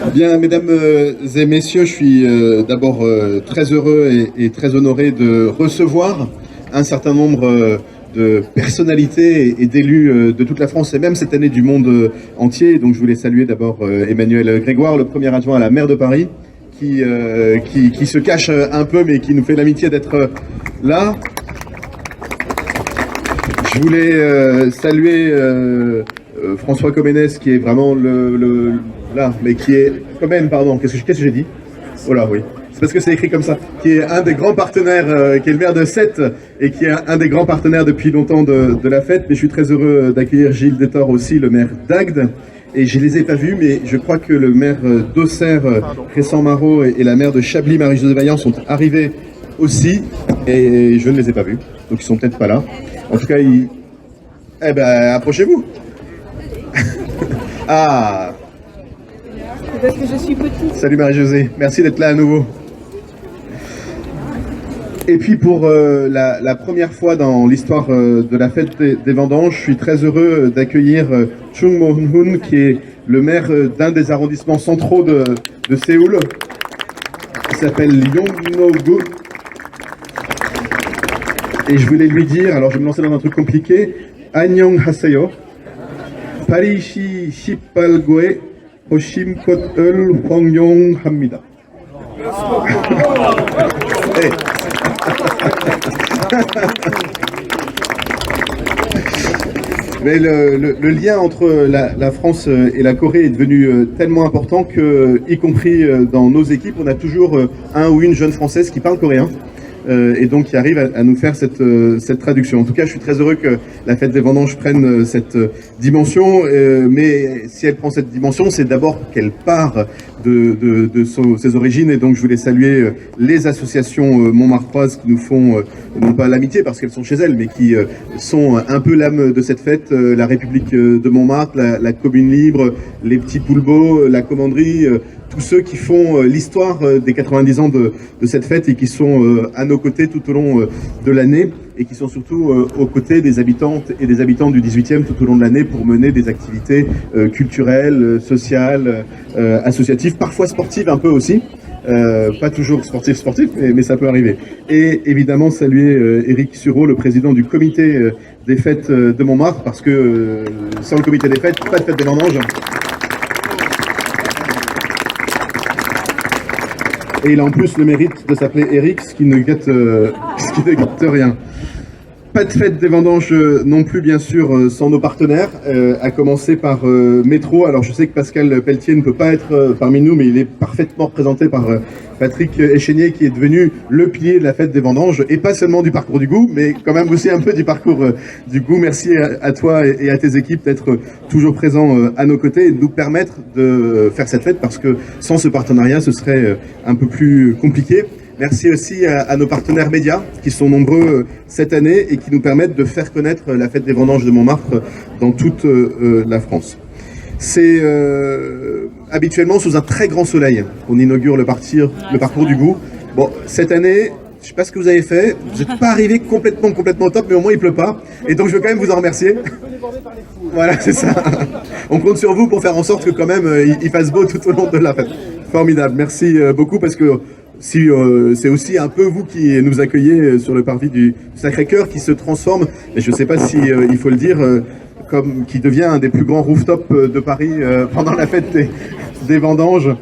Bien, mesdames et messieurs, je suis d'abord très heureux et très honoré de recevoir un certain nombre de personnalités et d'élus de toute la France et même cette année du monde entier. Donc je voulais saluer d'abord Emmanuel Grégoire, le premier adjoint à la maire de Paris, qui se cache un peu mais qui nous fait l'amitié d'être là. Je voulais saluer François Comenès, qui est vraiment là, mais qui est quand même, pardon, qu'est-ce que j'ai dit? Oh là, oui. C'est parce que c'est écrit comme ça. Qui est un des grands partenaires, qui est le maire de Sète et qui est un des grands partenaires depuis longtemps de la fête. Mais je suis très heureux d'accueillir Gilles Détor aussi, le maire d'Agde. Et je les ai pas vus, mais je crois que le maire d'Auxerre, Crescent Marot, et la maire de Chablis, Marie-Josée Vaillant, sont arrivés aussi. Et je ne les ai pas vus. Donc ils sont peut-être pas là. En tout cas, eh ben, approchez-vous. Ah. C'est parce que je suis petite. Salut Marie-Josée, merci d'être là à nouveau. Et puis pour la première fois dans l'histoire de la fête des vendanges, je suis très heureux d'accueillir Chung Mo-hun, qui est le maire d'un des arrondissements centraux de Séoul. Il s'appelle Yongno-gu. Et je voulais lui dire, alors je vais me lancer dans un truc compliqué, Annyeong haseyo, Parishi Shipalgoe, Hoshim Kot-eul Hwangyong Hamida. Mais le lien entre la France et la Corée est devenu tellement important que, y compris dans nos équipes, on a toujours un ou une jeune Française qui parle coréen. Et donc qui arrive à nous faire cette traduction. En tout cas, je suis très heureux que la fête des vendanges prenne cette dimension, mais si elle prend cette dimension, c'est d'abord qu'elle part de ses origines, et donc je voulais saluer les associations montmartroises qui nous font, non pas l'amitié parce qu'elles sont chez elles, mais qui sont un peu l'âme de cette fête, la République de Montmartre, la Commune Libre, les Petits Poulbeaux, la Commanderie, tous ceux qui font l'histoire des 90 ans de cette fête et qui sont à nos côtés tout au long de l'année, et qui sont surtout aux côtés des habitantes et des habitants du 18e tout au long de l'année pour mener des activités culturelles, sociales, associatives, parfois sportives un peu aussi. Pas toujours sportif, mais ça peut arriver. Et évidemment saluer Éric Sureau, le président du comité des fêtes de Montmartre, parce que sans le comité des fêtes, pas de fête des vendanges. Et il a en plus le mérite de s'appeler Eric, ce qui ne gâte rien. Pas de fête des vendanges non plus, bien sûr, sans nos partenaires, à commencer par Métro. Alors je sais que Pascal Pelletier ne peut pas être parmi nous, mais il est parfaitement représenté par Patrick Échénier, qui est devenu le pilier de la fête des vendanges, et pas seulement du parcours du goût, mais quand même aussi un peu du parcours du goût. Merci à toi et à tes équipes d'être toujours présents à nos côtés et de nous permettre de faire cette fête, parce que sans ce partenariat, ce serait un peu plus compliqué. Merci aussi à nos partenaires médias, qui sont nombreux cette année et qui nous permettent de faire connaître la fête des vendanges de Montmartre dans toute la France. C'est habituellement sous un très grand soleil qu'on inaugure le parcours du goût. Bon, cette année, je ne sais pas ce que vous avez fait, vous n'êtes pas arrivé complètement au top, mais au moins il ne pleut pas. Et donc je veux quand même vous en remercier. Voilà, c'est ça. On compte sur vous pour faire en sorte que quand même il fasse beau tout au long de la fête. Formidable, merci beaucoup, parce que si c'est aussi un peu vous qui nous accueillez sur le parvis du Sacré-Cœur, qui se transforme, et je ne sais pas si il faut le dire, qui devient un des plus grands rooftops de Paris pendant la fête des vendanges.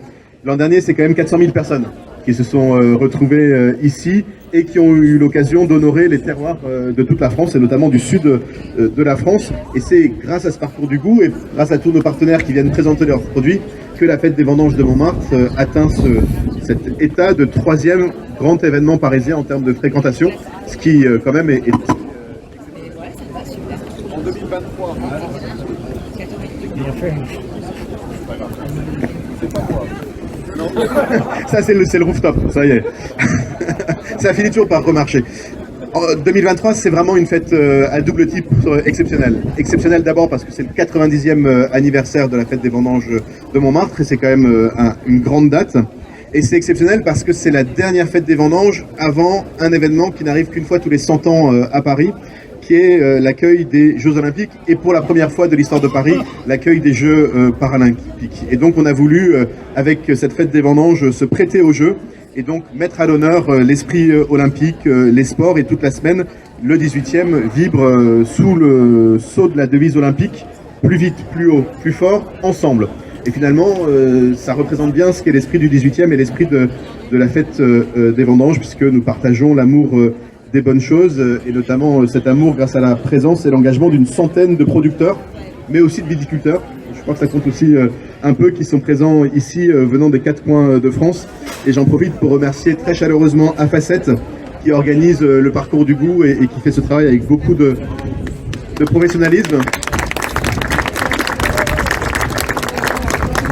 L'an dernier, c'est quand même 400 000 personnes qui se sont retrouvées ici et qui ont eu l'occasion d'honorer les terroirs de toute la France, et notamment du sud de la France. Et c'est grâce à ce parcours du goût et grâce à tous nos partenaires qui viennent présenter leurs produits que la fête des vendanges de Montmartre atteint cet état de 3e grand événement parisien en termes de fréquentation, ce qui quand même est... En 2023, ça c'est le rooftop, ça y est. Ça finit toujours par remarcher. En 2023, c'est vraiment une fête à double type exceptionnelle. Exceptionnelle d'abord parce que c'est le 90e anniversaire de la fête des vendanges de Montmartre, et c'est quand même une grande date. Et c'est exceptionnel parce que c'est la dernière fête des vendanges avant un événement qui n'arrive qu'une fois tous les 100 ans à Paris, qui est l'accueil des Jeux Olympiques et pour la première fois de l'histoire de Paris, l'accueil des Jeux Paralympiques. Et donc on a voulu, avec cette fête des vendanges, se prêter aux Jeux et donc mettre à l'honneur l'esprit olympique, les sports, et toute la semaine, le 18e vibre sous le sceau de la devise olympique, plus vite, plus haut, plus fort, ensemble. Et finalement, ça représente bien ce qu'est l'esprit du 18e et l'esprit de la fête des vendanges, puisque nous partageons l'amour des bonnes choses, et notamment cet amour grâce à la présence et l'engagement d'une centaine de producteurs, mais aussi de viticulteurs. Je crois que ça compte aussi un peu, qui sont présents ici, venant des 4 coins de France. Et j'en profite pour remercier très chaleureusement A-Facette, qui organise le parcours du goût et qui fait ce travail avec beaucoup de professionnalisme.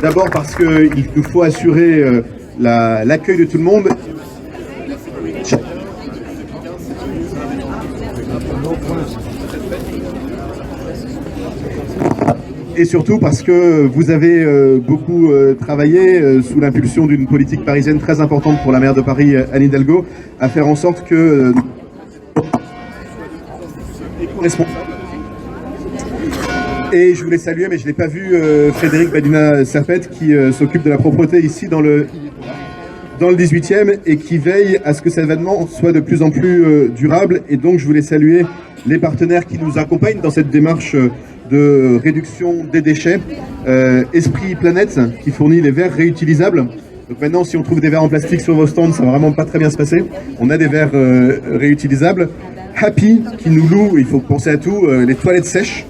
D'abord parce qu'il nous faut assurer l'accueil de tout le monde. Et surtout parce que vous avez beaucoup travaillé sous l'impulsion d'une politique parisienne très importante pour la maire de Paris, Anne Hidalgo, à faire en sorte que et je voulais saluer, mais je ne l'ai pas vu, Frédéric Badina-Serpette, qui s'occupe de la propreté ici dans le 18e et qui veille à ce que cet événement soit de plus en plus durable. Et donc je voulais saluer les partenaires qui nous accompagnent dans cette démarche de réduction des déchets. Esprit Planète, qui fournit les verres réutilisables. Donc maintenant, si on trouve des verres en plastique sur vos stands, ça va vraiment pas très bien se passer. On a des verres réutilisables. Happy, qui nous loue, il faut penser à tout, les toilettes sèches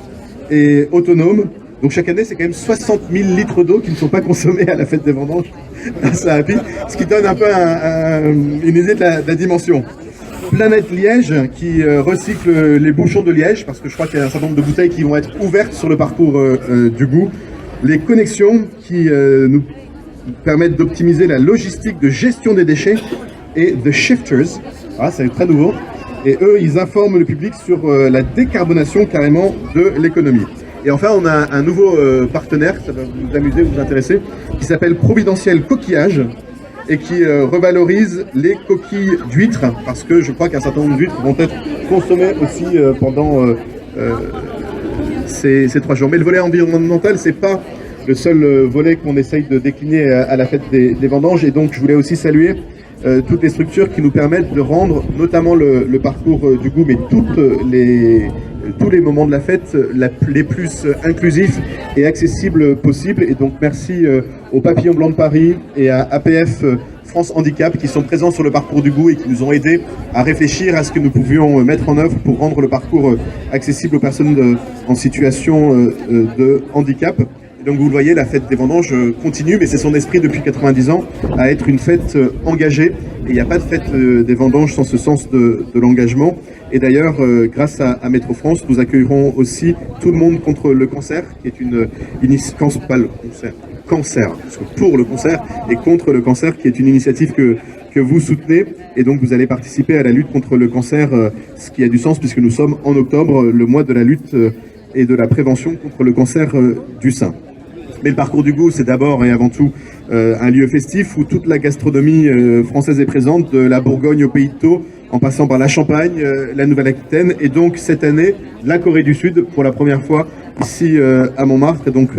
et autonomes. Donc chaque année, c'est quand même 60 000 litres d'eau qui ne sont pas consommés à la fête des vendanges grâce à Happy, ce qui donne un peu une idée de la dimension. Planète Liège, qui recycle les bouchons de Liège, parce que je crois qu'il y a un certain nombre de bouteilles qui vont être ouvertes sur le parcours du goût. Les connexions, qui nous permettent d'optimiser la logistique de gestion des déchets. Et The Shifters, c'est très nouveau. Et eux, ils informent le public sur la décarbonation carrément de l'économie. Et enfin, on a un nouveau partenaire, ça va vous amuser, vous intéresser, qui s'appelle Providentiel Coquillage, et qui revalorise les coquilles d'huîtres, parce que je crois qu'un certain nombre d'huîtres vont être consommées aussi pendant ces 3 jours. Mais le volet environnemental, c'est pas le seul volet qu'on essaye de décliner à la fête des vendanges, et donc je voulais aussi saluer toutes les structures qui nous permettent de rendre notamment le parcours du goût, mais tous les moments de la fête les plus inclusifs et accessibles possibles. Et donc merci au Papillon Blanc de Paris et à APF France Handicap, qui sont présents sur le parcours du goût et qui nous ont aidés à réfléchir à ce que nous pouvions mettre en œuvre pour rendre le parcours accessible aux personnes en situation de handicap. Donc vous le voyez, la fête des vendanges continue, mais c'est son esprit depuis 90 ans à être une fête engagée. Et il n'y a pas de fête des vendanges sans ce sens de l'engagement. Et d'ailleurs, grâce à Métro France, nous accueillerons aussi Tout le monde contre le cancer, qui est une initiative, pas le cancer, parce que pour le cancer et contre le cancer, qui est une initiative que vous soutenez. Et donc vous allez participer à la lutte contre le cancer, ce qui a du sens puisque nous sommes en octobre, le mois de la lutte et de la prévention contre le cancer du sein. Mais le parcours du goût, c'est d'abord et avant tout un lieu festif où toute la gastronomie française est présente, de la Bourgogne au Pays de Thau, en passant par la Champagne, la Nouvelle-Aquitaine, et donc cette année, la Corée du Sud, pour la première fois, ici à Montmartre. Et donc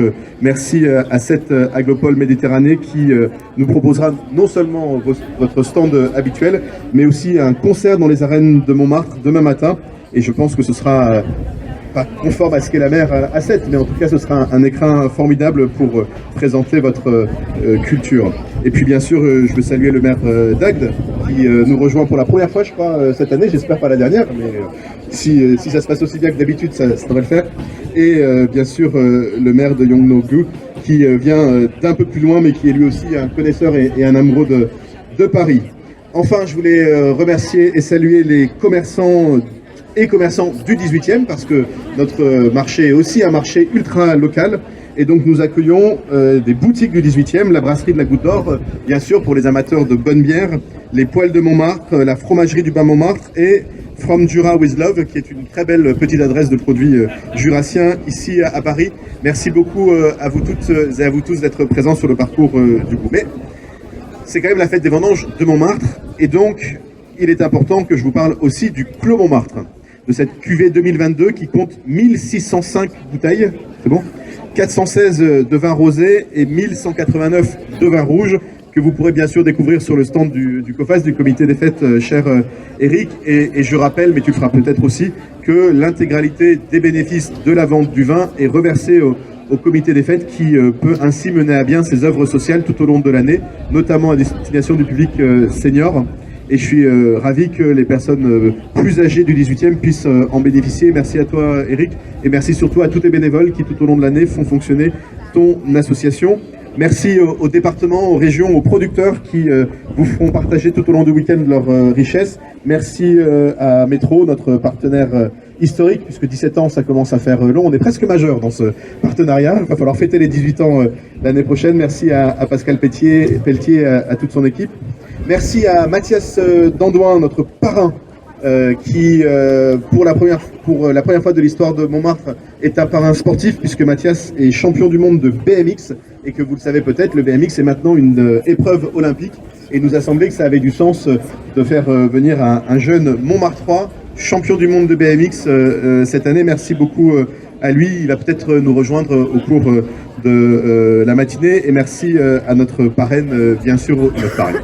merci à cette Aglopole Méditerranée qui nous proposera non seulement votre stand habituel, mais aussi un concert dans les arènes de Montmartre demain matin. Et je pense que ce sera pas conforme à ce qu'est la mer à 7, mais en tout cas ce sera un écrin formidable pour présenter votre culture. Et puis bien sûr, je veux saluer le maire d'Agde qui nous rejoint pour la première fois, je crois, cette année, j'espère pas la dernière, mais si ça se passe aussi bien que d'habitude, ça devrait le faire. Et bien sûr, le maire de Yongno-gu qui vient d'un peu plus loin, mais qui est lui aussi un connaisseur et un amoureux de Paris. Enfin, je voulais remercier et saluer les commerçants du 18e, parce que notre marché est aussi un marché ultra local. Et donc nous accueillons des boutiques du 18e, la brasserie de la Goutte d'Or, bien sûr pour les amateurs de bonne bière, les poêles de Montmartre, la fromagerie du Bas-Montmartre et From Jura with Love, qui est une très belle petite adresse de produits jurassiens ici à Paris. Merci beaucoup à vous toutes et à vous tous d'être présents sur le parcours du goût. Mais c'est quand même la fête des vendanges de Montmartre, et donc il est important que je vous parle aussi du Clos Montmartre, de cette cuvée 2022 qui compte 1605 bouteilles, c'est bon, 416 de vin rosé et 1189 de vin rouge, que vous pourrez bien sûr découvrir sur le stand du COFAS, du comité des fêtes, cher Eric. Et je rappelle, mais tu le feras peut-être aussi, que l'intégralité des bénéfices de la vente du vin est reversée au comité des fêtes, qui peut ainsi mener à bien ses œuvres sociales tout au long de l'année, notamment à destination du public senior. Et je suis ravi que les personnes plus âgées du 18e puissent en bénéficier. Merci à toi, Eric, et merci surtout à tous les bénévoles qui tout au long de l'année font fonctionner ton association. Merci au département, aux régions, aux producteurs qui vous feront partager tout au long du week-end leur richesse. Merci à Métro, notre partenaire historique, puisque 17 ans, ça commence à faire long. On est presque majeur dans ce partenariat. Il va falloir fêter les 18 ans l'année prochaine. Merci à Pascal Pelletier, à toute son équipe. Merci à Mathias Dandouin, notre parrain, qui, pour la première fois de l'histoire de Montmartre, est un parrain sportif, puisque Mathias est champion du monde de BMX, et que vous le savez peut-être, le BMX est maintenant une épreuve olympique, et il nous a semblé que ça avait du sens de faire venir un jeune Montmartrois, champion du monde de BMX cette année. Merci beaucoup à lui, il va peut-être nous rejoindre au cours de la matinée, et merci à notre parraine, bien sûr, notre parraine.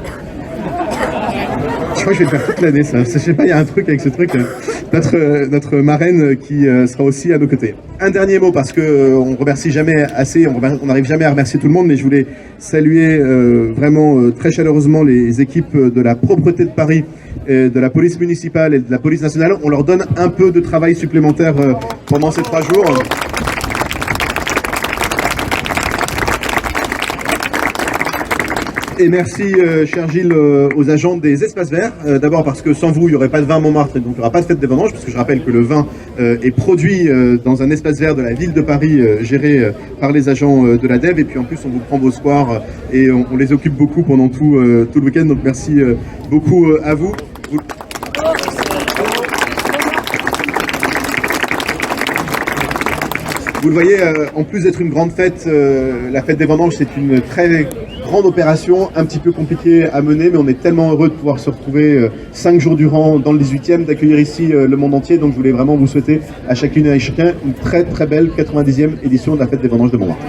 Je crois que je vais le faire toute l'année, ça. Je sais pas, il y a un truc avec ce truc. Notre marraine qui sera aussi à nos côtés. Un dernier mot, parce que on remercie jamais assez, on n'arrive jamais à remercier tout le monde, mais je voulais saluer vraiment très chaleureusement les équipes de la propreté de Paris, de la police municipale et de la police nationale. On leur donne un peu de travail supplémentaire pendant ces 3 jours. Et merci, cher Gilles, aux agents des espaces verts. D'abord parce que sans vous, il n'y aurait pas de vin Montmartre, et donc il n'y aura pas de fête des vendanges, parce que je rappelle que le vin est produit dans un espace vert de la ville de Paris, géré par les agents de la DEV. Et puis en plus, on vous prend vos squares et on les occupe beaucoup pendant tout le week-end. Donc merci beaucoup à vous. Vous le voyez, en plus d'être une grande fête, la fête des vendanges, c'est une très grande opération, un petit peu compliquée à mener, mais on est tellement heureux de pouvoir se retrouver 5 jours durant dans le 18e, d'accueillir ici le monde entier. Donc je voulais vraiment vous souhaiter à chacune et à chacun une très très belle 90e édition de la fête des vendanges de Montmartre.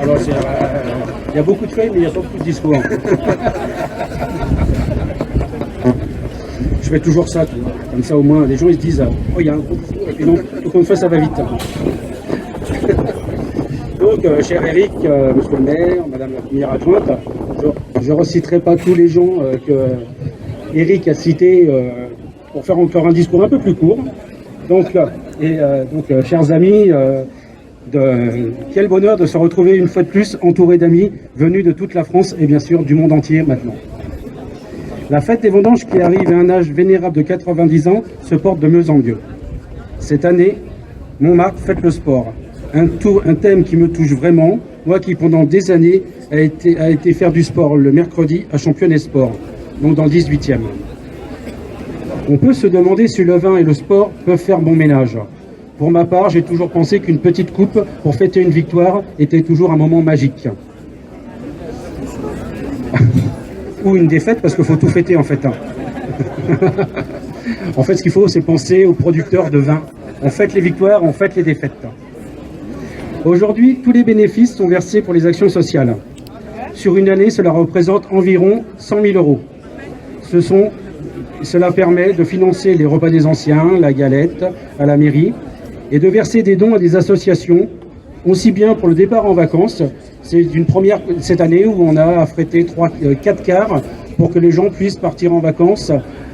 Alors, il y a beaucoup de faits, mais il n'y a pas beaucoup de discours. Je fais toujours ça, tu vois. Comme ça au moins les gens ils se disent oh il y a un gros discours, et puis non, encore une fois ça va vite. Donc cher Eric, monsieur le maire, madame la première adjointe, je ne reciterai pas tous les gens que Eric a cités pour faire encore un discours un peu plus court. Donc chers amis, quel bonheur de se retrouver une fois de plus entouré d'amis venus de toute la France et bien sûr du monde entier maintenant. La fête des vendanges qui arrive à un âge vénérable de 90 ans se porte de mieux en mieux. Cette année, Montmartre fête le sport. Un thème qui me touche vraiment, moi qui pendant des années a été faire du sport le mercredi à Championnet Sport, donc dans le 18e. On peut se demander si le vin et le sport peuvent faire bon ménage. Pour ma part, j'ai toujours pensé qu'une petite coupe pour fêter une victoire était toujours un moment magique. Ou une défaite, parce qu'il faut tout fêter en fait. En fait, ce qu'il faut, c'est penser aux producteurs de vin. On fête les victoires, on fête les défaites. Aujourd'hui, tous les bénéfices sont versés pour les actions sociales. Sur une année, cela représente environ 100 000 euros. Cela permet de financer les repas des anciens, la galette à la mairie, et de verser des dons à des associations, aussi bien pour le départ en vacances. C'est une première cette année où on a affrété 4 cars pour que les gens puissent partir en vacances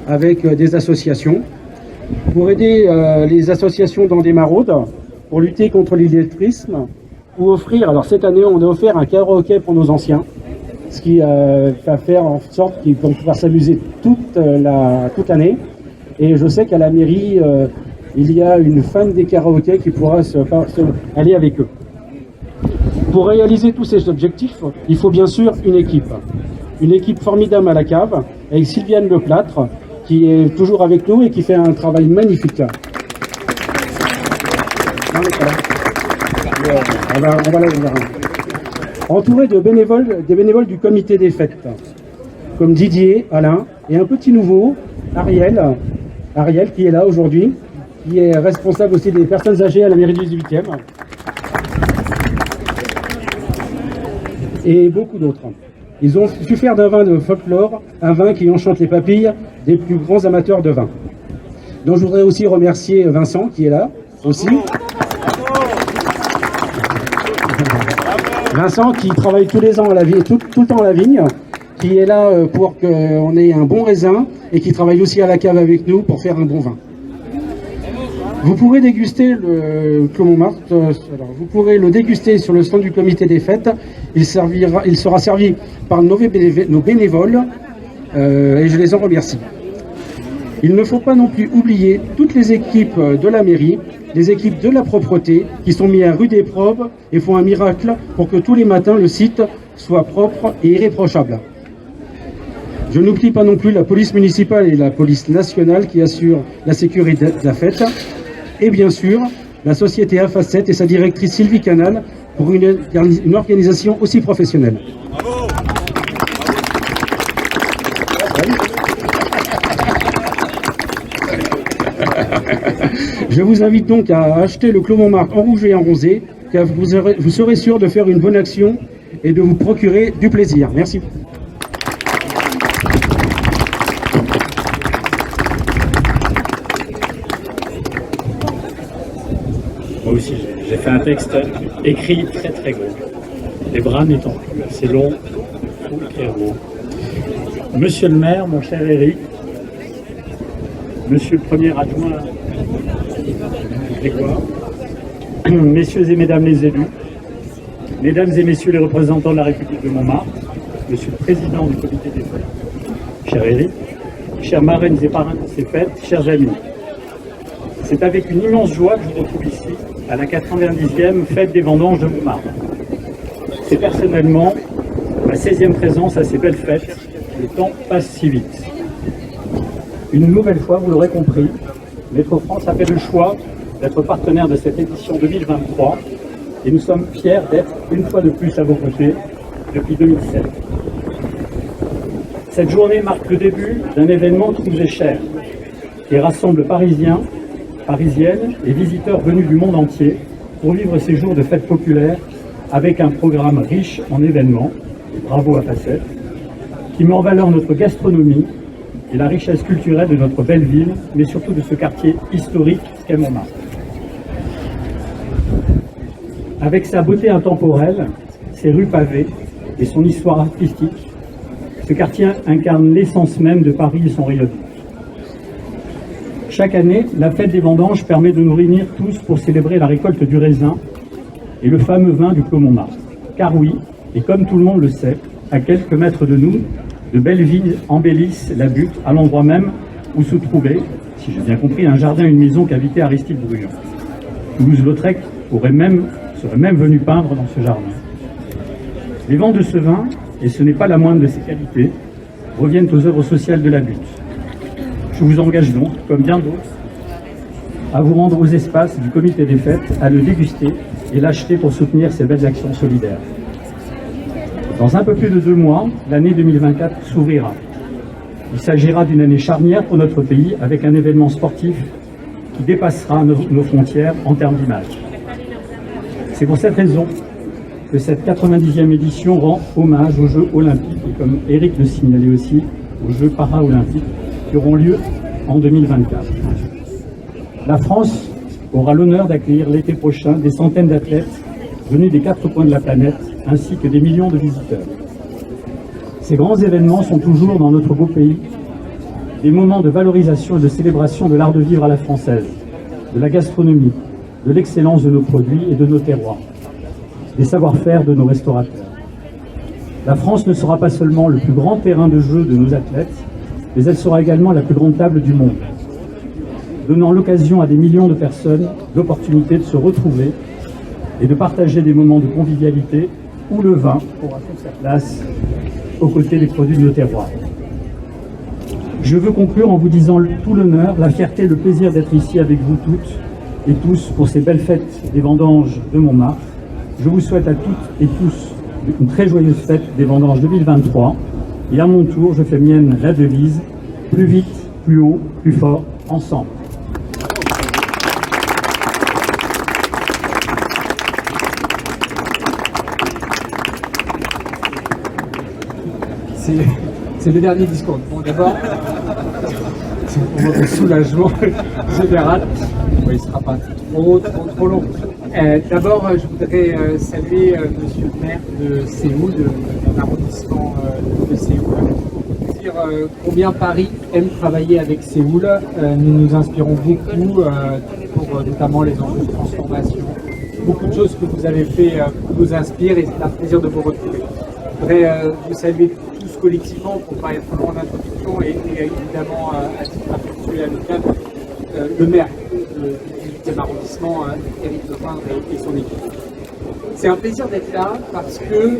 avec des associations. Pour aider les associations dans des maraudes, pour lutter contre l'illettrisme, ou offrir, alors cette année on a offert un karaoké pour nos anciens, ce qui va faire en sorte qu'ils vont pouvoir s'amuser toute l'année. Et je sais qu'à la mairie, il y a une fan des karaokés qui pourra aller avec eux. Pour réaliser tous ces objectifs, il faut bien sûr une équipe formidable à la cave, avec Sylviane Leplâtre, qui est toujours avec nous et qui fait un travail magnifique. On va la voir. Entouré de bénévoles, des bénévoles du comité des fêtes, comme Didier, Alain, et un petit nouveau, Ariel, qui est là aujourd'hui, qui est responsable aussi des personnes âgées à la mairie du 18e. Et beaucoup d'autres. Ils ont su faire d'un vin de folklore un vin qui enchante les papilles des plus grands amateurs de vin. Donc je voudrais aussi remercier Vincent qui est là aussi. Vincent qui travaille tous les ans à la vigne, tout le temps à la vigne, qui est là pour qu'on ait un bon raisin et qui travaille aussi à la cave avec nous pour faire un bon vin. Vous pourrez déguster le Clos Montmartre, vous pourrez le déguster sur le stand du comité des fêtes. Il sera servi par nos bénévoles et je les en remercie. Il ne faut pas non plus oublier toutes les équipes de la mairie, les équipes de la propreté qui sont mis à rude épreuve et font un miracle pour que tous les matins le site soit propre et irréprochable. Je n'oublie pas non plus la police municipale et la police nationale qui assurent la sécurité de la fête. Et bien sûr, la société A-Facette et sa directrice Sylvie Canal pour une organisation aussi professionnelle. Bravo. Je vous invite donc à acheter le Clos Montmartre en rouge et en rosé, car vous serez sûr de faire une bonne action et de vous procurer du plaisir. Merci. Moi aussi, j'ai fait un texte écrit très très gros. Les bras n'étant plus assez longs, faut écrire gros. Monsieur le maire, mon cher Éric, monsieur le premier adjoint Grégoire, messieurs et mesdames les élus, mesdames et messieurs les représentants de la République de Montmartre, monsieur le président du comité des fêtes, cher Éric, chers marraines et parrains de ces fêtes, chers amis. C'est avec une immense joie que je vous retrouve ici, à la 90e fête des vendanges de Montmartre. C'est personnellement ma 16e présence à ces belles fêtes. Le temps passe si vite. Une nouvelle fois, vous l'aurez compris, Métro France a fait le choix d'être partenaire de cette édition 2023 et nous sommes fiers d'être une fois de plus à vos côtés depuis 2007. Cette journée marque le début d'un événement qui nous est cher, qui rassemble Parisiens, Parisiennes et visiteurs venus du monde entier pour vivre ces jours de fête populaire avec un programme riche en événements, bravo à Facette, qui met en valeur notre gastronomie et la richesse culturelle de notre belle ville, mais surtout de ce quartier historique qu'est Montmartre. Avec sa beauté intemporelle, ses rues pavées et son histoire artistique, ce quartier incarne l'essence même de Paris et son rayonnement. Chaque année, la fête des vendanges permet de nous réunir tous pour célébrer la récolte du raisin et le fameux vin du Clos Montmartre. Car oui, et comme tout le monde le sait, à quelques mètres de nous, de belles vignes embellissent la butte à l'endroit même où se trouvait, si j'ai bien compris, un jardin et une maison qu'habitait Aristide Bruand. Toulouse-Lautrec serait même venu peindre dans ce jardin. Les vents de ce vin, et ce n'est pas la moindre de ses qualités, reviennent aux œuvres sociales de la butte. Je vous engage donc, comme bien d'autres, à vous rendre aux espaces du comité des fêtes, à le déguster et l'acheter pour soutenir ces belles actions solidaires. Dans un peu plus de 2 mois, l'année 2024 s'ouvrira. Il s'agira d'une année charnière pour notre pays avec un événement sportif qui dépassera nos frontières en termes d'image. C'est pour cette raison que cette 90e édition rend hommage aux Jeux olympiques et, comme Éric le signalait aussi, aux Jeux paralympiques qui auront lieu en 2024. La France aura l'honneur d'accueillir l'été prochain des centaines d'athlètes venus des 4 coins de la planète, ainsi que des millions de visiteurs. Ces grands événements sont toujours dans notre beau pays des moments de valorisation et de célébration de l'art de vivre à la française, de la gastronomie, de l'excellence de nos produits et de nos terroirs, des savoir-faire de nos restaurateurs. La France ne sera pas seulement le plus grand terrain de jeu de nos athlètes, mais elle sera également la plus grande table du monde, donnant l'occasion à des millions de personnes l'opportunité de se retrouver et de partager des moments de convivialité où le vin aura toute sa place aux côtés des produits de nos terroirs. Je veux conclure en vous disant tout l'honneur, la fierté et le plaisir d'être ici avec vous toutes et tous pour ces belles fêtes des vendanges de Montmartre. Je vous souhaite à toutes et tous une très joyeuse fête des vendanges 2023. Et à mon tour, je fais mienne la devise « Plus vite, plus haut, plus fort, ensemble ». C'est le dernier discours. Bon, d'abord, c'est pour votre soulagement général. Bon, il ne sera pas trop long. D'abord, je voudrais saluer Monsieur le maire de Séoul, de l'arrondissement de Séoul. Dire combien Paris aime travailler avec Séoul. Nous nous inspirons beaucoup pour notamment les enjeux de transformation. Beaucoup de choses que vous avez fait nous inspirent et c'est un plaisir de vous retrouver. Je voudrais vous saluer tous collectivement pour ne pas être long en introduction et évidemment à titre affectueux et amical le maire du 8e arrondissement, Éric Lefebvre et son équipe. C'est un plaisir d'être là parce que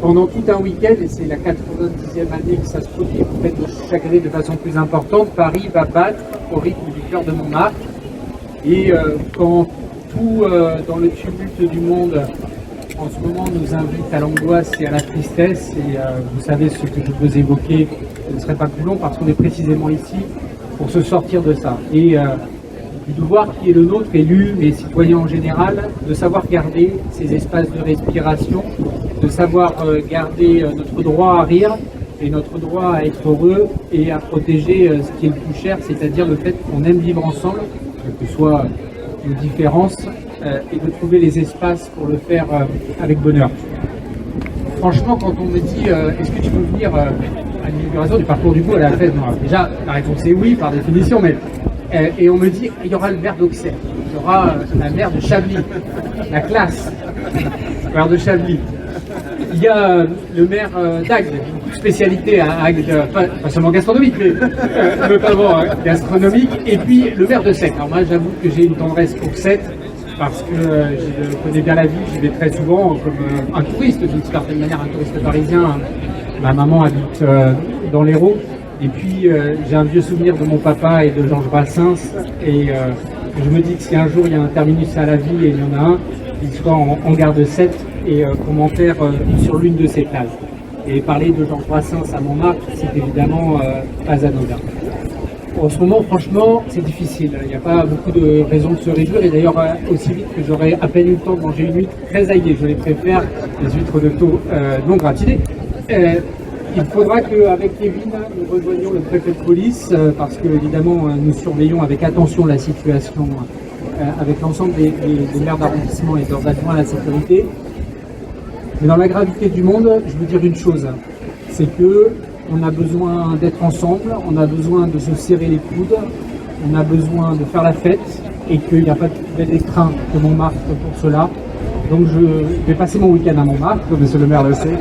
pendant tout un week-end, et c'est la 90e année que ça se produit, vous faites de chaque année de façon plus importante, Paris va battre au rythme du cœur de Montmartre. Et quand tout dans le tumulte du monde en ce moment nous invite à l'angoisse et à la tristesse, et vous savez ce que je veux évoquer, ce ne serait pas plus long parce qu'on est précisément ici pour se sortir de ça. Et du devoir qui est le nôtre, élus et citoyens en général, de savoir garder ces espaces de respiration, de savoir garder notre droit à rire et notre droit à être heureux et à protéger ce qui est le plus cher, c'est-à-dire le fait qu'on aime vivre ensemble, quelles que soient nos différences, et de trouver les espaces pour le faire avec bonheur. Franchement, quand on me dit est-ce que tu veux venir à l'inauguration du parcours du goût à la fête, non, déjà la réponse est oui par définition, mais et on me dit il y aura le maire d'Auxerre, il y aura la maire de Chablis, la classe, le maire de Chablis. Il y a le maire d'Agde, une spécialité à Agde, pas seulement gastronomique, mais notamment gastronomique, et puis le maire de Sète. Alors moi j'avoue que j'ai une tendresse pour Sète, parce que je connais bien la ville, j'y vais très souvent comme un touriste, d'une certaine manière un touriste parisien. Ma maman habite dans l'Hérault, et puis j'ai un vieux souvenir de mon papa et de Georges Brassens, et je me dis que si un jour il y a un terminus à la vie, et il y en a un, il soit en gare de Sète, et comment faire sur l'une de ces plages. Et parler de Georges Brassens à Montmartre, c'est évidemment pas anodin. En ce moment, franchement, c'est difficile. Il n'y a pas beaucoup de raisons de se réjouir. Et d'ailleurs, aussi vite que j'aurais à peine eu le temps de manger une huître très aillée. Je les préfère, les huîtres de taux non gratinées. Il faudra qu'avec Kevin, nous rejoignions le préfet de police, parce que, évidemment, nous surveillons avec attention la situation avec l'ensemble des maires d'arrondissement et de leurs adjoints à la sécurité. Mais dans la gravité du monde, je veux dire une chose, c'est que on a besoin d'être ensemble, on a besoin de se serrer les coudes, on a besoin de faire la fête et qu'il n'y a pas de plus bel écrin que Montmartre pour cela. Donc je vais passer mon week-end à Montmartre, comme monsieur le maire le sait.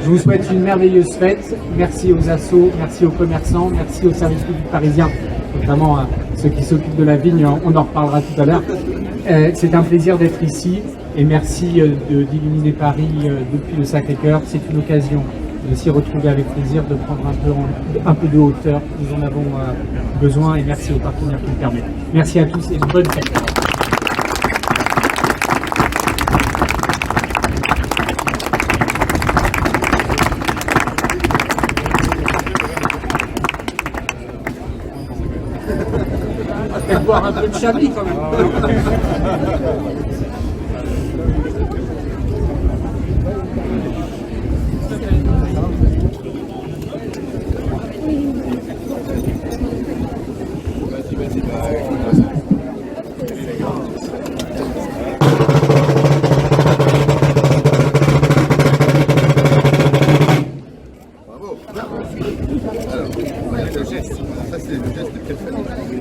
Je vous souhaite une merveilleuse fête. Merci aux assos, merci aux commerçants, merci aux services publics parisiens, notamment ceux qui s'occupent de la vigne, on en reparlera tout à l'heure. C'est un plaisir d'être ici et merci d'illuminer Paris depuis le Sacré-Cœur. C'est une occasion de s'y retrouver avec plaisir, de prendre un peu de hauteur. Nous en avons besoin et merci aux partenaires qui le permettent. Merci à tous et bonne fête. Peut-être boire un peu de Chablis quand même.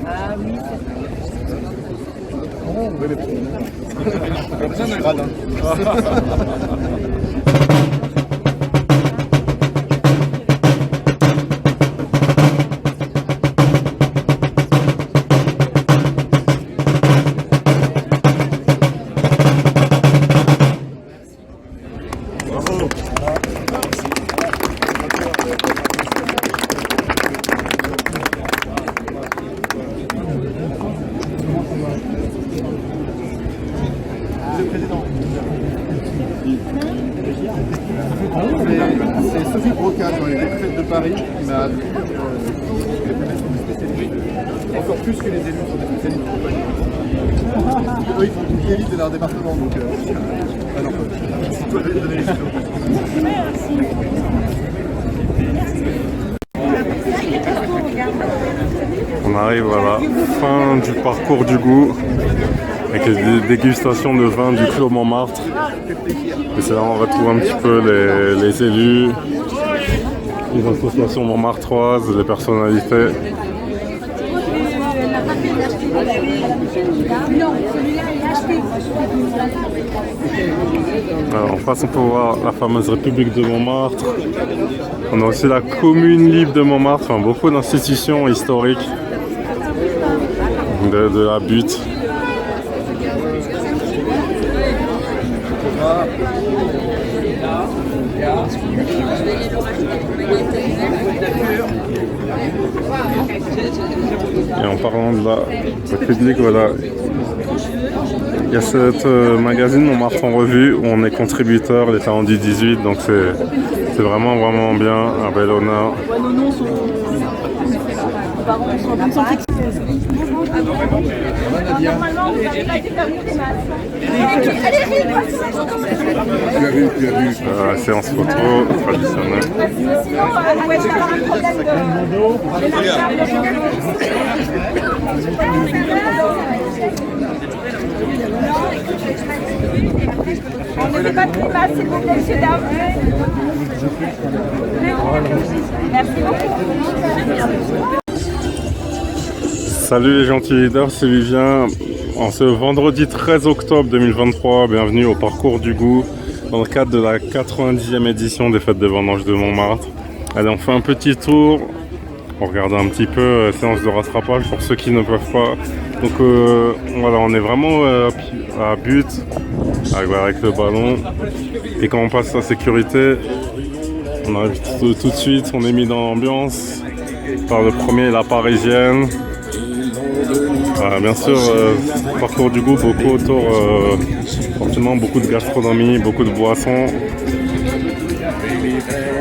Ah oui, encore plus que les élus sont des spécialistes. Eux, ils font une élite de leur département, donc... Ah non, c'est toi de donner les chiffres. On arrive à la fin du parcours du goût avec les dégustations de vin du Clos Montmartre. Et c'est là où on retrouve un petit peu les élus, les associations montmartroises, les personnalités. Alors, en face, on peut voir la fameuse République de Montmartre. On a aussi la commune libre de Montmartre, enfin, beaucoup d'institutions historiques de la butte. Et en parlant de la République, voilà, il y a cette magazine Montmartre en revue où on est contributeur les talents du 18, donc c'est vraiment bien, un bel honneur. La séance photo traditionnelle. On ne met pas de climat, s'il vous plaît, messieurs, dames. Merci beaucoup. Salut les gentils leaders, c'est Vivien. En ce vendredi 13 octobre 2023, bienvenue au Parcours du Goût dans le cadre de la 90e édition des Fêtes des Vendanges de Montmartre. Allez, on fait un petit tour, on regarde un petit peu séance de rattrapage pour ceux qui ne peuvent pas. Donc voilà, on est vraiment à but avec le ballon. Et quand on passe la sécurité, on arrive tout de suite, on est mis dans l'ambiance par le premier, la parisienne. Bien sûr, parcours du goût, beaucoup autour, forcément beaucoup de gastronomie, beaucoup de boissons.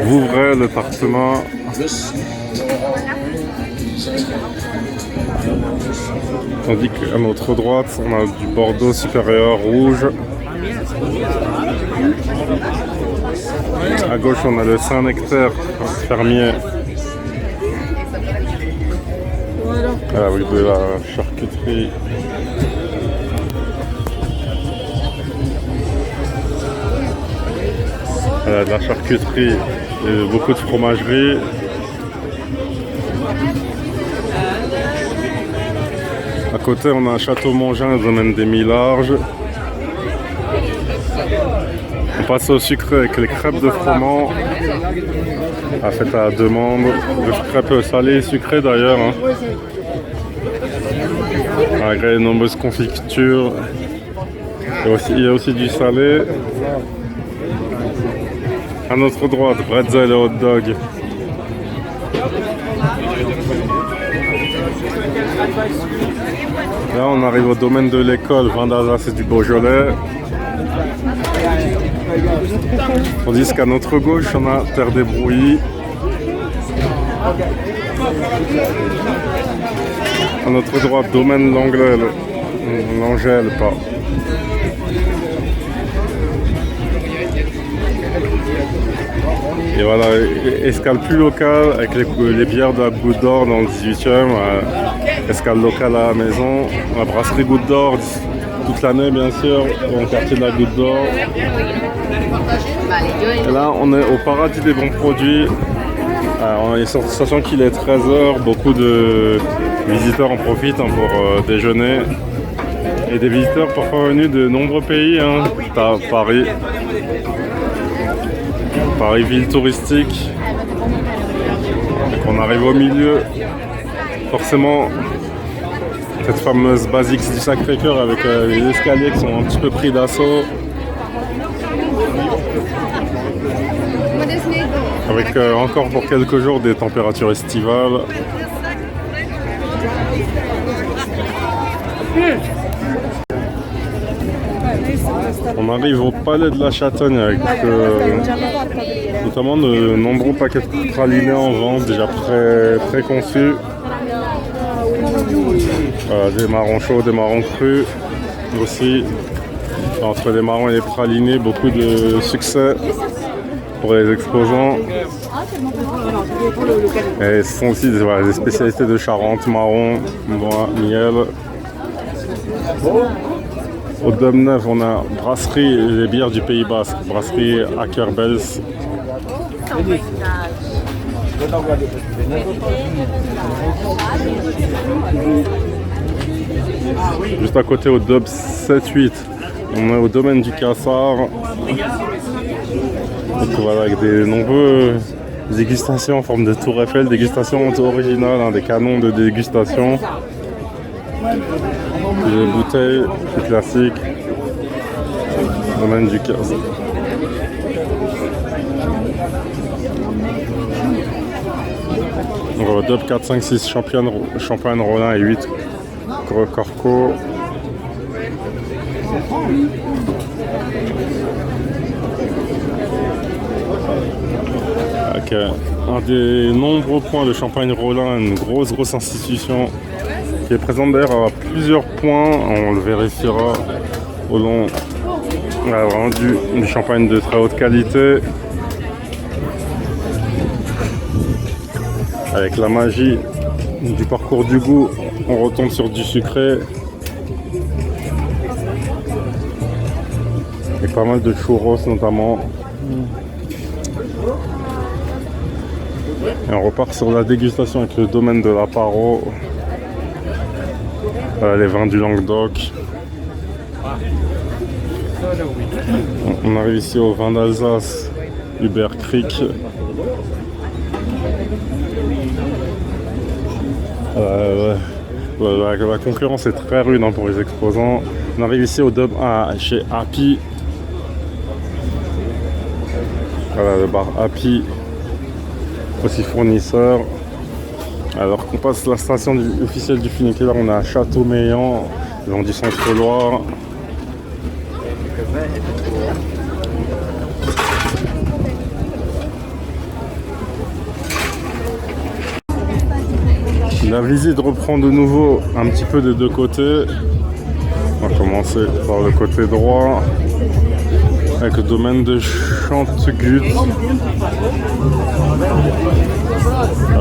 Vouvray, le Tartema. Tandis qu'à notre droite, on a du Bordeaux supérieur rouge. À gauche, on a le Saint-Nectaire fermier. Avec de la charcuterie. De la charcuterie et beaucoup de fromagerie. À côté, on a un Château-Mongin, le domaine des Milarges. On passe au sucre avec les crêpes de froment. Faites à la demande. De crêpes salées et sucrées d'ailleurs. Malgré les nombreuses confitures. Il y a aussi du salé. À notre droite, bretzel et hot dog. Là, on arrive au domaine de l'école, vin d'Alsace et du Beaujolais. Tandis qu'à notre gauche, on a Terre des Brouillis. À notre droite, domaine l'Angèle, pas. Et voilà, escale plus locale avec les bières de la Goutte d'Or dans le 18e. Escale locale à la maison. La brasserie Goutte d'Or toute l'année, bien sûr, dans le quartier de la Goutte d'Or. Et là, on est au paradis des bons produits. Sachant qu'il est 13h, beaucoup de visiteurs en profitent pour déjeuner. Et des visiteurs parfois venus de nombreux pays. T'as Paris, ville touristique. On arrive au milieu. Forcément, cette fameuse basique du Sacré-Cœur avec les escaliers qui sont un petit peu pris d'assaut. Avec encore pour quelques jours des températures estivales. On arrive au Palais de la Châtaigne avec notamment de nombreux paquets de pralinés en vente déjà préconçus. Des marrons chauds, des marrons crus aussi. Entre les marrons et les pralinés, beaucoup de succès pour les exposants. Et ce sont aussi des spécialités de Charente, marron, bois, miel. Au Dôme Neuf, on a brasserie et les bières du Pays Basque, brasserie Akerbels. Juste à côté au Dôme 7-8, on est au domaine du Cassard. Donc voilà, avec des nombreuses dégustations en forme de tour Eiffel, dégustations originales, hein, des canons de dégustation. Des bouteilles plus classiques. Domaine du Cassard. Top 4, 5, 6 champagne Rollin et 8 Corco. Ok. Un des nombreux points de Champagne Rollin, une grosse institution qui est présente d'ailleurs à plusieurs points. On le vérifiera au long vraiment du champagne de très haute qualité. Avec la magie du parcours du goût, on retombe sur du sucré. Et pas mal de churros notamment. Et on repart sur la dégustation avec le domaine de la Paro. Les vins du Languedoc. On arrive ici au vin d'Alsace, Hubert Creek. La concurrence est très rude pour les exposants. On arrive ici au Dôme chez Happy. Voilà le bar Happy, aussi fournisseur. Alors qu'on passe la station officielle du funiculaire, on est à Châteaumeillan, dans du Centre-Loire. La visite reprend de nouveau un petit peu des deux côtés. On va commencer par le côté droit avec le domaine de Chantegut.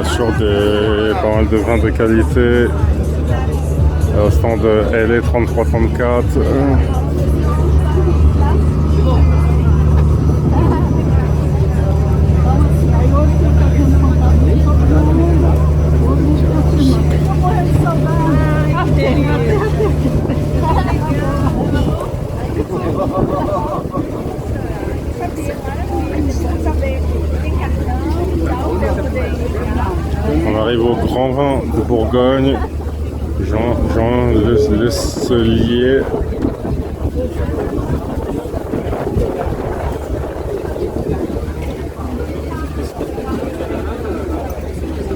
Sur pas mal de vins de qualité. Au stand LA 3334. On arrive au grand vin de Bourgogne, Jean Le Cellier.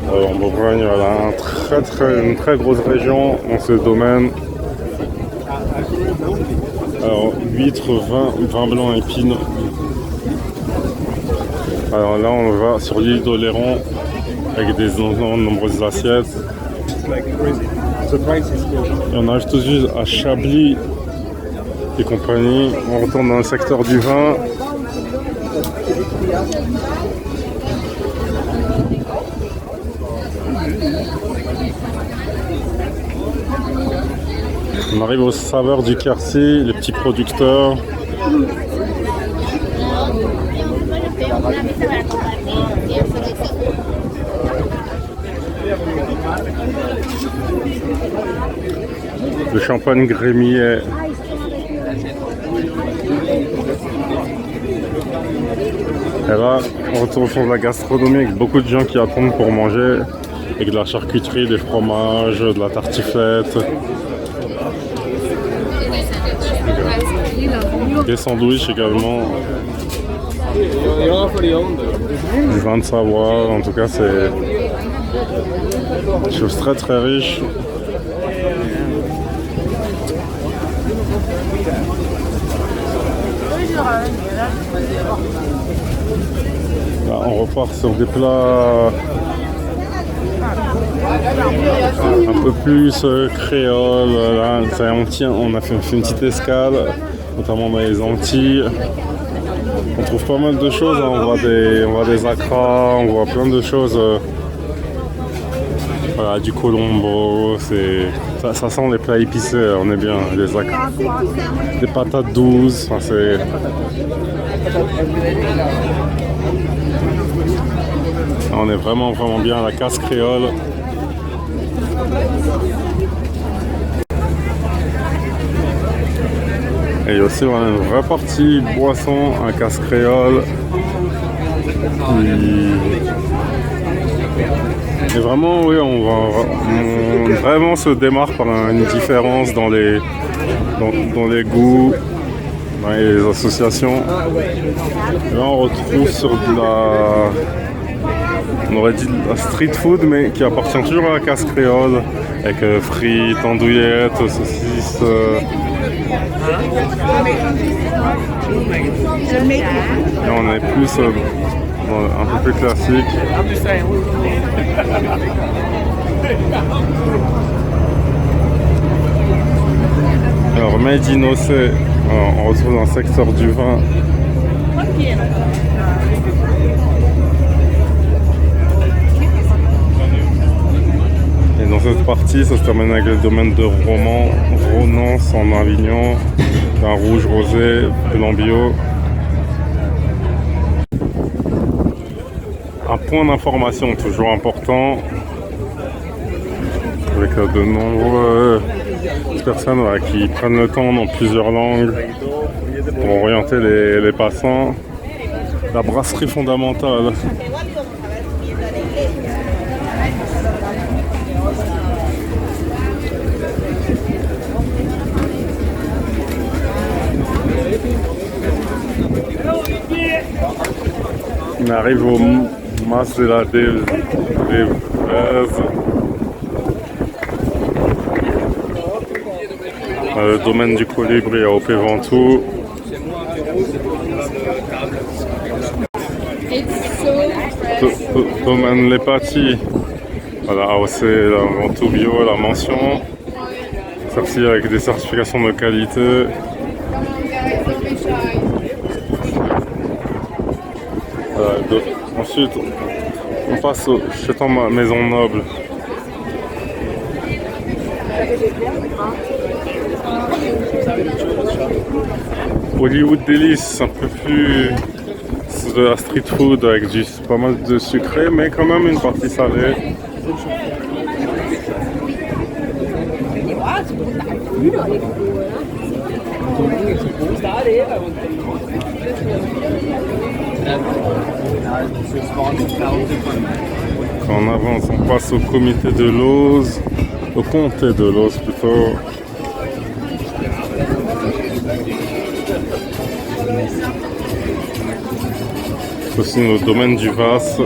Alors, en Bourgogne, voilà, une très grosse région dans ce domaine. Alors, huîtres, vin blanc et épines. Alors là, on va sur l'île d'Oléron avec des nombreuses assiettes. Et on arrive tout de suite à Chablis et compagnie. On retourne dans le secteur du vin. On arrive aux saveurs du Quercy, les petits producteurs. Le champagne Grémillet. Et là, on retourne sur la gastronomie avec beaucoup de gens qui attendent pour manger, avec de la charcuterie, des fromages, de la tartiflette, des sandwichs également, du vin de Savoie. En tout cas, c'est des choses très très riches. Là, on repart sur des plats un peu plus créole. Là, on a fait une petite escale, notamment dans les Antilles. On trouve pas mal de choses, hein. On voit des acras, on voit plein de choses. Voilà, du colombo, ça sent les plats épicés, on est bien. Des patates douces, enfin, on est vraiment bien à la casse créole. Et il y a aussi voilà, une vraie partie boisson, un casse créole. Et vraiment, oui, on vraiment se démarre par une différence dans les goûts, dans les associations. Et là, on retrouve sur de on aurait dit de la street food, mais qui appartient toujours à la casse créole, avec frites, andouillettes, saucisses. Là, on est plus un peu plus classique. Alors, Made in OC, on retrouve dans le secteur du vin. Et dans cette partie, ça se termine avec le domaine de Ronance en Avignon, un rouge rosé, blanc bio. Un point d'information toujours important, avec de nombreuses personnes qui prennent le temps dans plusieurs langues pour orienter les passants. La brasserie fondamentale. On arrive au Mas de la Devez. Le domaine du Colibri à Opé-Ventoux. Domaine Les Patis. Voilà, c'est la Ventoux Bio, la mention. Celle-ci avec des certifications de qualité. Ensuite, on passe au Chetan Maison Noble. Hollywood Délice, un peu plus de la street food avec pas mal de sucré, mais quand même une partie salée. Quand on avance, on passe au comité de Lozes, au comté de Lozes plutôt. C'est aussi le domaine du Vas.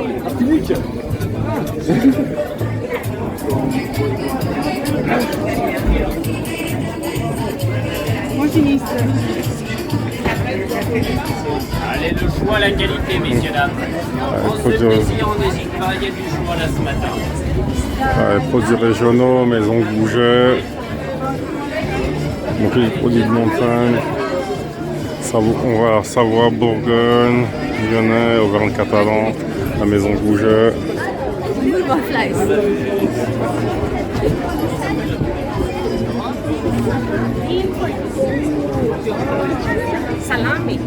Allez, le choix, la qualité, messieurs, dames. On se fait plaisir, on n'hésite pas, il y a du choix là ce matin. Produits régionaux, Maison Gouget, donc les produits de montagne, on va Savoie, Bourgogne, Lyonnais, Auvergne Catalan, la Maison Gouget. Salami.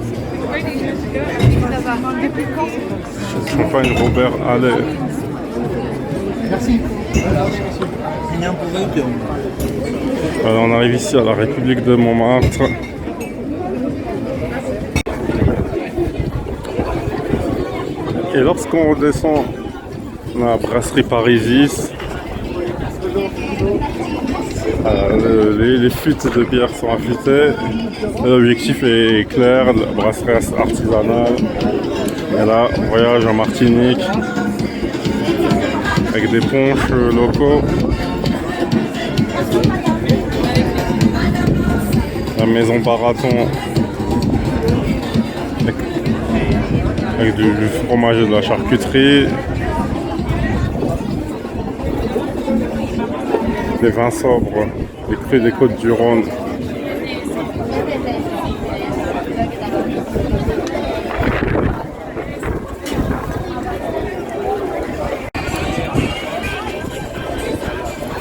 Champagne Robert Allais. Merci. Alors on arrive ici à la République de Montmartre. Et lorsqu'on redescend dans la brasserie Parisis, les fûts de bière sont affûtés. L'objectif est clair, la brasserie artisanale. Et là, on voyage en Martinique avec des punchs locaux. La maison Baraton avec du fromage et de la charcuterie. des vins sobres, des crus des côtes du Rhône.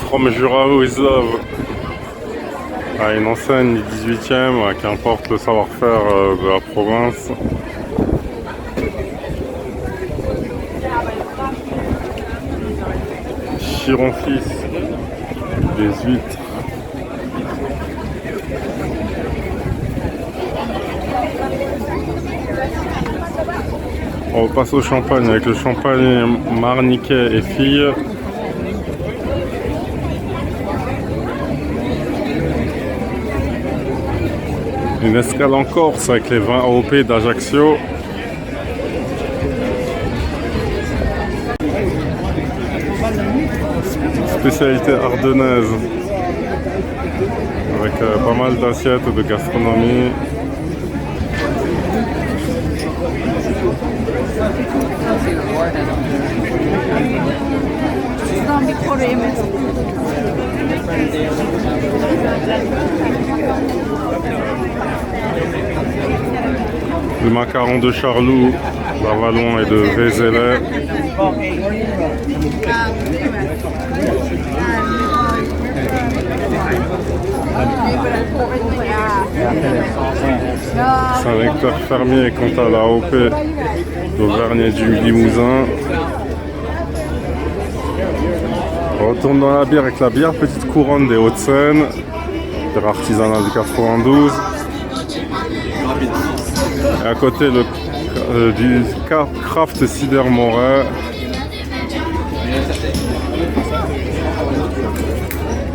From Jura with Love. Ah, une enseigne du 18e qui importe le savoir-faire de la province. Chiron fils, des huîtres. On passe au champagne avec le champagne marniquais et filles. Une escale en Corse avec les vins AOP d'Ajaccio. Spécialité ardennaise avec pas mal d'assiettes de gastronomie. Le macaron de Charloux, d'Avalon et de Vézelay. Saint-Nectaire fermier quant à la AOP d'Auvergne et du Limousin. On retourne dans la bière avec la bière Petite Couronne des Hauts-de-Seine, bière artisanale du 92. Et à côté du Craft Cider Moret.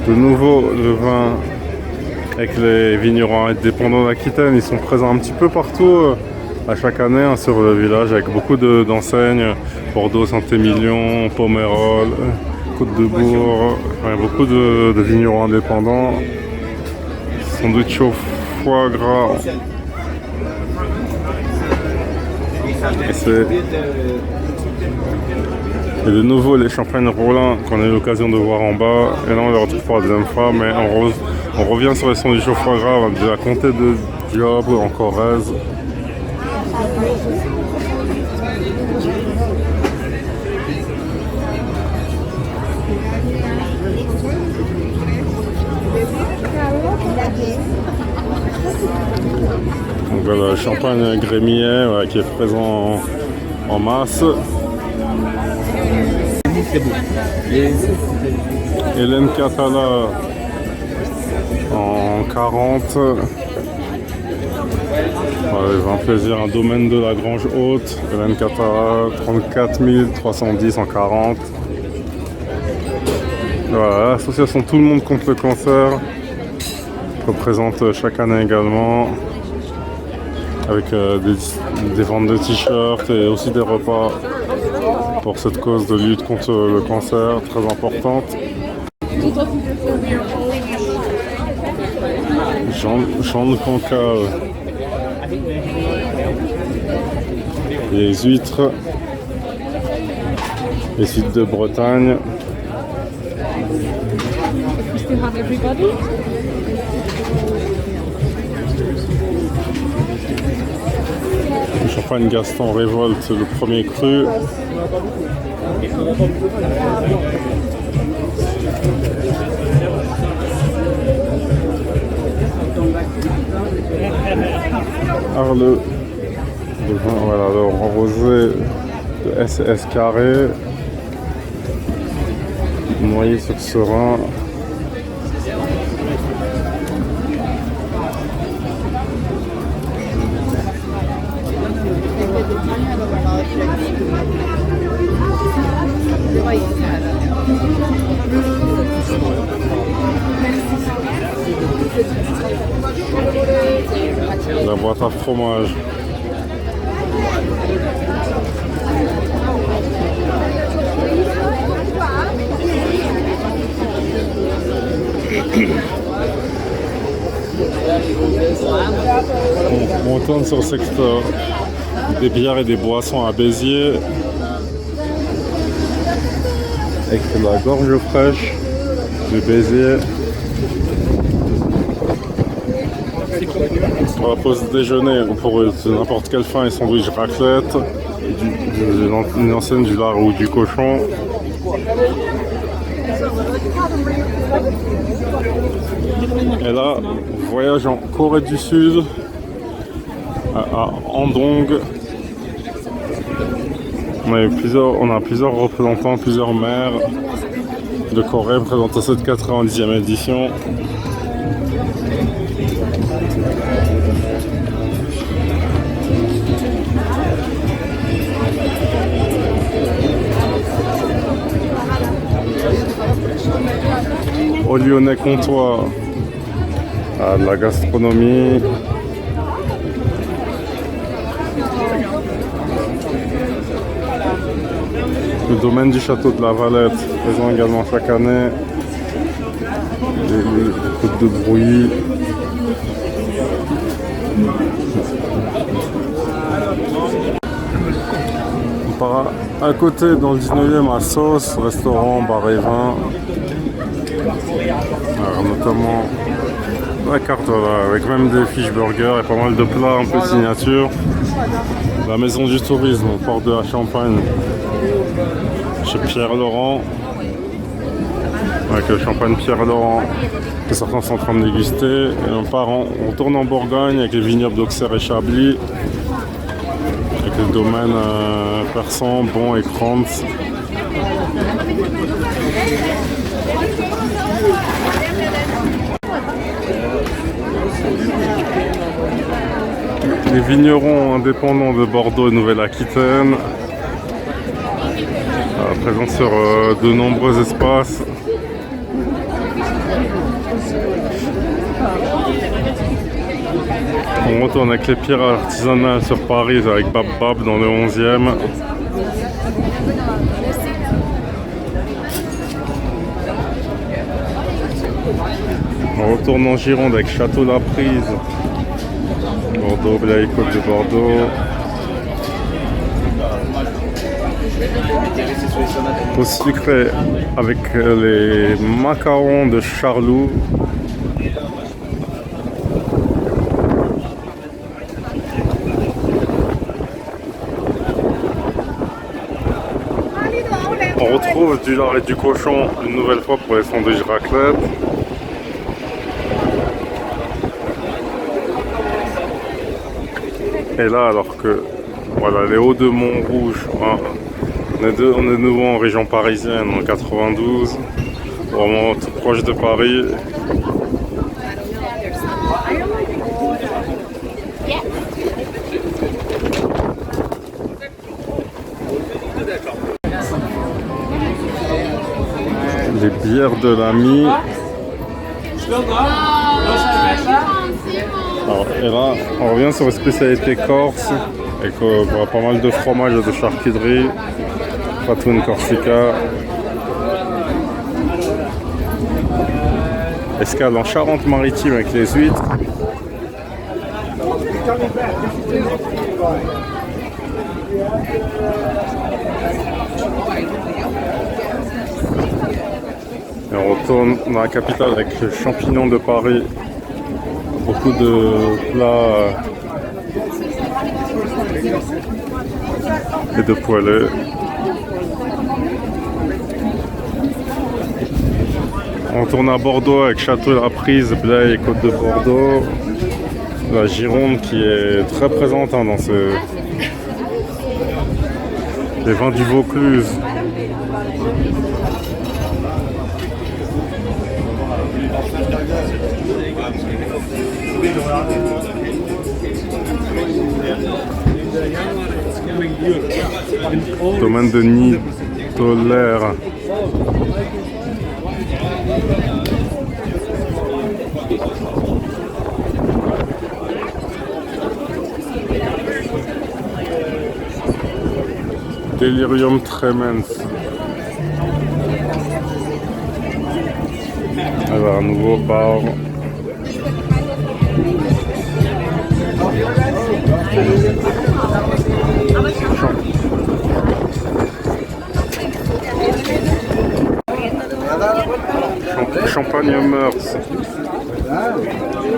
De nouveau le vin avec les vignerons indépendants d'Aquitaine, ils sont présents un petit peu partout à chaque année sur le village avec beaucoup d'enseignes, Bordeaux, Saint-Émilion, Pomerol, Côte-de-Bourg, beaucoup de vignerons indépendants, sandwich au foie gras. Et de nouveau les champagnes Rollin qu'on a eu l'occasion de voir en bas. Et là on les retrouve pour la deuxième fois, mais on revient sur les sandwichs au foie gras de la comté de Diop en Corrèze. Donc voilà, le champagne Grémillet qui est présent en masse. Hélène Catala en 40. Un plaisir, un domaine de la Grange Haute. Hélène Catala, 34 310 en 40. Voilà, l'association Tout le monde contre le cancer représente chaque année également. Avec des ventes de t-shirts et aussi des repas pour cette cause de lutte contre le cancer très importante. Jean de Cancale, les huîtres, les huîtres de Bretagne. Le champagne Gaston Révolte, le premier cru. Arleux, le vin, voilà, le rosé de SS Carré, noyé sur serein. La boîte à fromage. On tourne sur le secteur des bières et des boissons à Béziers avec la gorge fraîche. du Béziers. Pour la pause déjeuner, ou pour n'importe quelle faim, et sandwich raclette, une ancienne du lard ou du cochon. Et là, voyage en Corée du Sud, à Andong. On a plusieurs représentants, plusieurs maires de Corée présents à cette 90e édition. Au Lyonnais Comtois, à la gastronomie. Le domaine du château de la Valette, présent également chaque année. Les côtes de Brouilly. On part à côté dans le 19e à Sauce, restaurant, bar et vin. Alors, notamment la carte avec même des fish burgers et pas mal de plats un peu signature. La maison du tourisme au port de la Champagne, chez Pierre Laurent, avec le champagne Pierre Laurent que certains sont en train de déguster. Et on tourne en Bourgogne avec les vignobles d'Auxerre et Chablis, avec le domaine Persan, Bon et Krantz. Les vignerons indépendants de Bordeaux et Nouvelle-Aquitaine, présents sur de nombreux espaces. On retourne avec les pierres artisanales sur Paris avec Bab Bab dans le 11e. On retourne en Gironde avec Château La Prise, Bordeaux, Blaye, Côte de Bordeaux. Au sucré avec les macarons de Charlou. On retrouve du lard et du cochon une nouvelle fois pour les sandwichs raclette. Et là, alors que voilà, les hauts de Montrouge, hein, on est de nouveau en région parisienne, en 92, vraiment tout proche de Paris. Les bières de l'ami. Alors, et là, on revient sur les spécialités corse, avec pas mal de fromages et de charcuterie, Patoune Corsica. Escale en Charente-Maritime avec les huîtres. Et on retourne dans la capitale avec le champignon de Paris. Beaucoup de plats et de poêlés. On tourne à Bordeaux avec Château La Prise, Blaye et Côte de Bordeaux. La Gironde qui est très présente dans les vins du Vaucluse. Domaine de Nidolaire. Delirium Tremens. Alors, un nouveau bar. Champagne Meurs.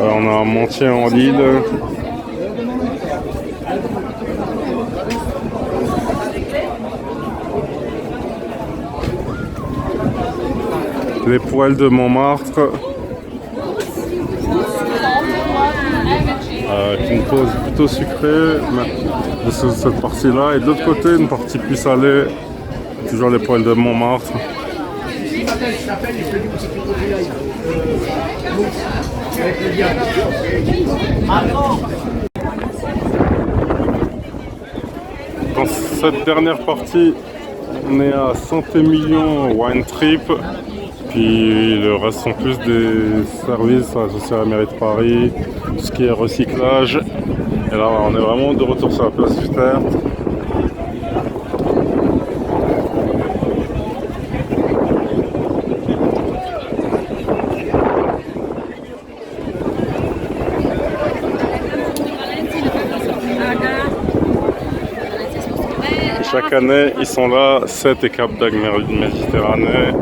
On a un Montier en Lille. Les poêles de Montmartre. Avec une pause plutôt sucrée de cette partie-là. Et de l'autre côté, une partie plus salée. Toujours les poêles de Montmartre. Dans cette dernière partie, on est à Saint-Émilion Wine Trip. Puis le reste sont plus des services associés à la mairie de Paris, tout ce qui est recyclage. Et là, on est vraiment de retour sur la place du Terre. Chaque année, ils sont là, Sète et Cap d'Agde Méditerranée,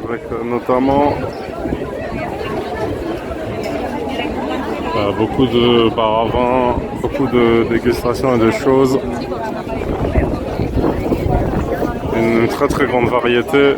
avec notamment beaucoup de bars à vin, beaucoup de dégustations et de choses. Une très très grande variété.